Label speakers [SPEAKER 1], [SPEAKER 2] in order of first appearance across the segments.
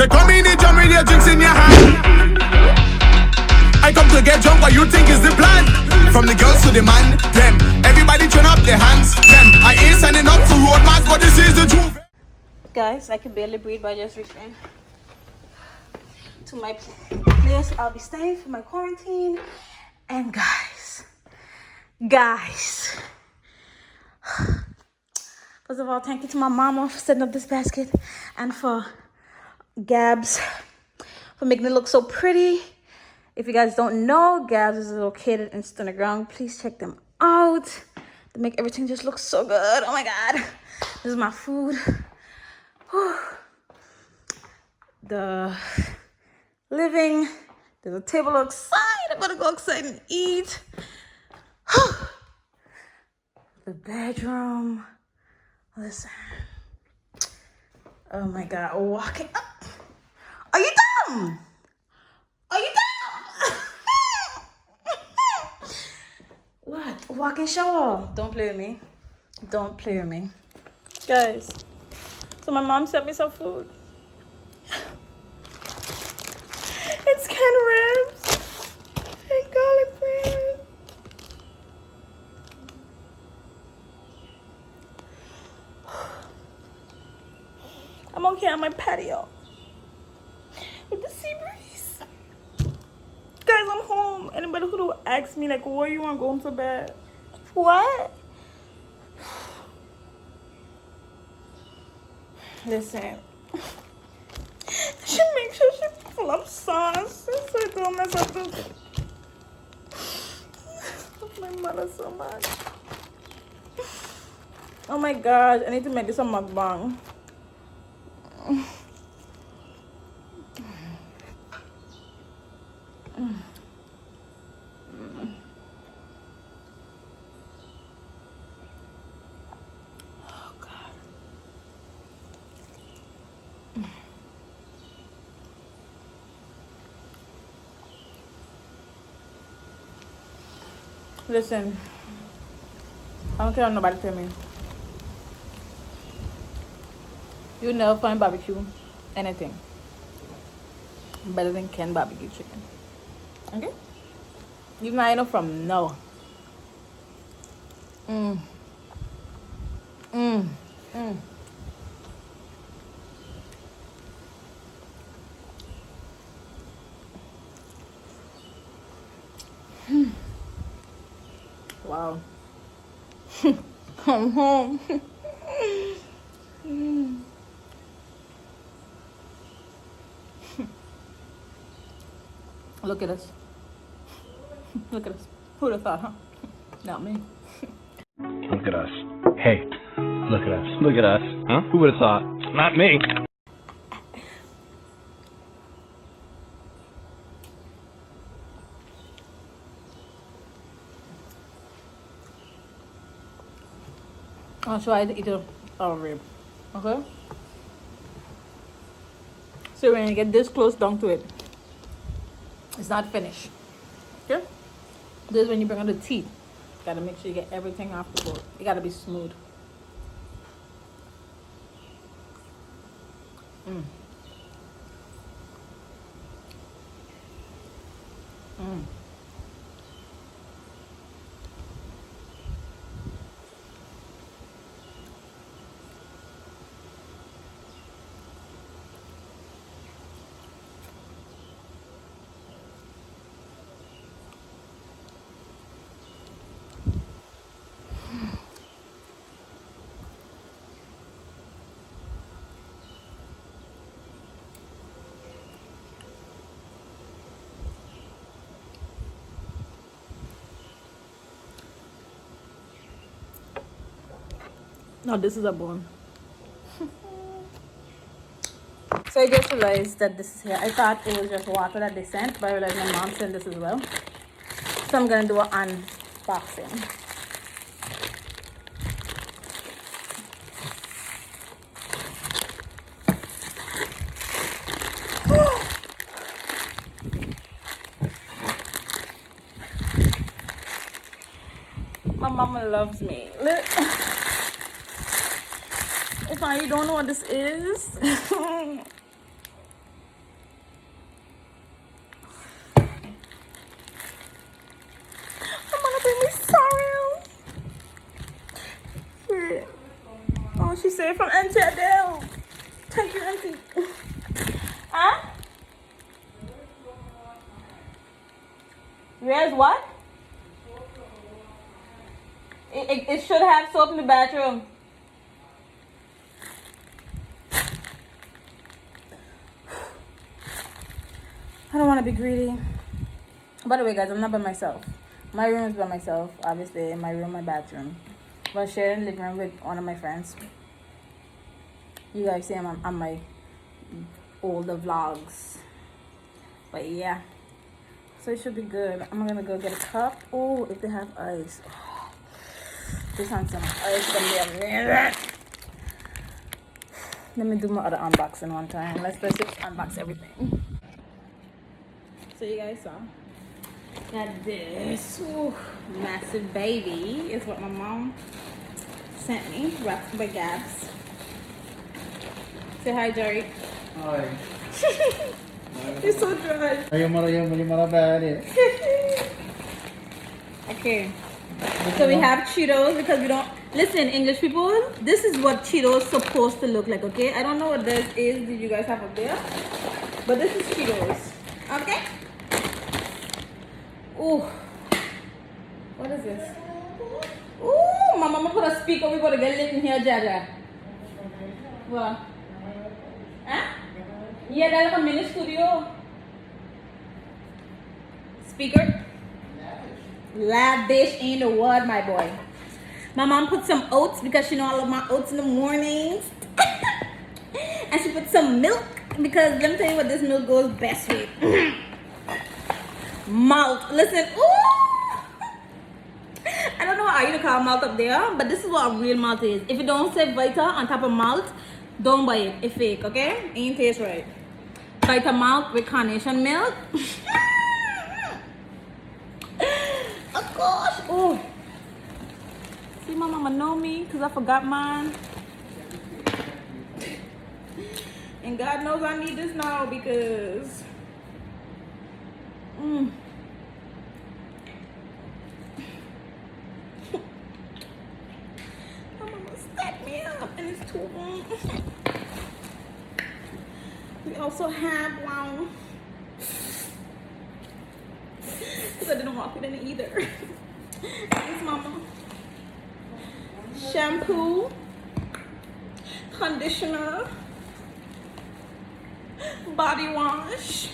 [SPEAKER 1] Say come in the jam with your drinks in your hand. I come to get drunk, what you think is the plan? From the girls to the man, them. Everybody turn up their hands, them. I ain't signing up for road march, but this is the truth.
[SPEAKER 2] Guys, I can barely breathe by just reaching to my place. I'll be staying for my quarantine. And guys, first of all, thank you to my mama for setting up this basket, and for Gabs for making it look so pretty. If you guys don't know, Gabs is located in Insta ground. Please check them out. They make everything just look so good. Oh my god, this is my food. Whew. The living, there's a table outside. I'm gonna go outside and eat. The bedroom. Listen. Oh my god, walking up. Are you dumb? Are you dumb? What? Walking shower. Don't play with me. Don't play with me. Guys, so my mom sent me some food. It's canned ribs and garlic bread. I'm okay on my patio with the sea breeze. Guys, I'm home. Anybody who asks me like, where you want to go to bed? What? Listen. She makes sure she full of sauce so I don't mess up the... my mother so much. Oh my gosh, I need to make this a mukbang. Oh god. Listen, I don't care what nobody tell me. You'll never find barbecue anything better than canned barbecue chicken. Okay? Even I know from no. Wow. I'm home. Look at us. Look at us. Who'd have thought, huh? Not me.
[SPEAKER 3] Look at us. Hey, look at us. Look at us. Huh? Who would have thought? Not me.
[SPEAKER 2] I'll try to eat a rib. Okay? So when you get this close down to it, it's not finished. Okay? This is when you bring out the teeth. Gotta make sure you get everything off the board. It gotta be smooth. No, this is a bone. So I just realized that this is here. I thought it was just water that they sent, but I realized my mom sent this as well. So I'm gonna do an unboxing. My mama loves me. If I don't know what this is, You're from Auntie Adele. Thank you, Auntie. Huh? Where's what? It should have soap in the bathroom. I don't want to be greedy. By the way, guys, I'm not by myself. My room is by myself, obviously. My room, my bathroom. But sharing the living room with one of my friends. You guys see I'm on my older vlogs. But yeah. So it should be good. I'm gonna go get a cup. Oh, if they have ice. This one's some ice gonna be amazing. Let me do my other unboxing one time. Let's just unbox everything. So you guys saw. Got this. Ooh, massive baby is what my mom sent me. Wrapped by Gabs. Say hi, Jerry.
[SPEAKER 4] Hi.
[SPEAKER 2] You're so dry. Okay. So we have Cheetos because we don't listen, English people. This is what Cheetos supposed to look like. Okay, I don't know what this is. Did you guys have up there? But this is Cheetos. Okay. Ooh. What is this? Ooh, my mama put a speaker. We gotta get lit in here, Jaja. What? Huh? Yeah, that's like a mini studio. Speaker. Lavish ain't the word, my boy. My mom put some oats because she know I love my oats in the mornings. And she put some milk because let me tell you what this milk goes best with. Malt. Listen. Ooh. I don't know how you call malt up there, but this is what a real malt is. If you don't say Vita on top of malt, don't buy it. It's fake, okay? Ain't taste right. Vita malt with carnation milk. Of course. Oh. See, my mama know me because I forgot mine. And God knows I need this now because my mama stacked me up and it's too long. We also have one because I didn't walk with any either. Thanks, mama. Shampoo, conditioner, body wash,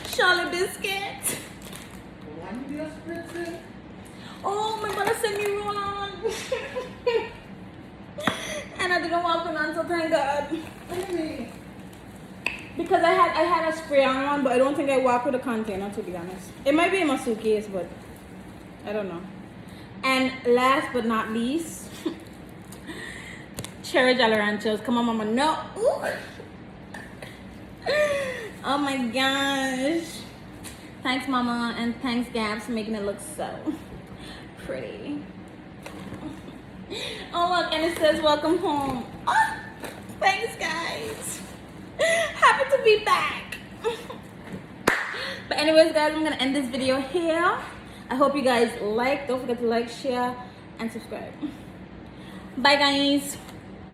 [SPEAKER 2] Charlotte biscuit. Oh, my mother sent me roll-on. And I didn't walk with none, so thank God. Because I had a spray on one, but I don't think I walk with a container, to be honest. It might be in my suitcase, but I don't know. And last but not least, cherry Jolly Ranchers. Come on, mama, no. Ooh. Oh my gosh. Thanks, mama, and thanks, Gabs, for making it look so pretty. Oh, look, and it says welcome home. Oh, thanks, guys. Happy to be back. But anyways, guys, I'm gonna end this video here. I hope you guys like. Don't forget to like, share, and subscribe. Bye, guys.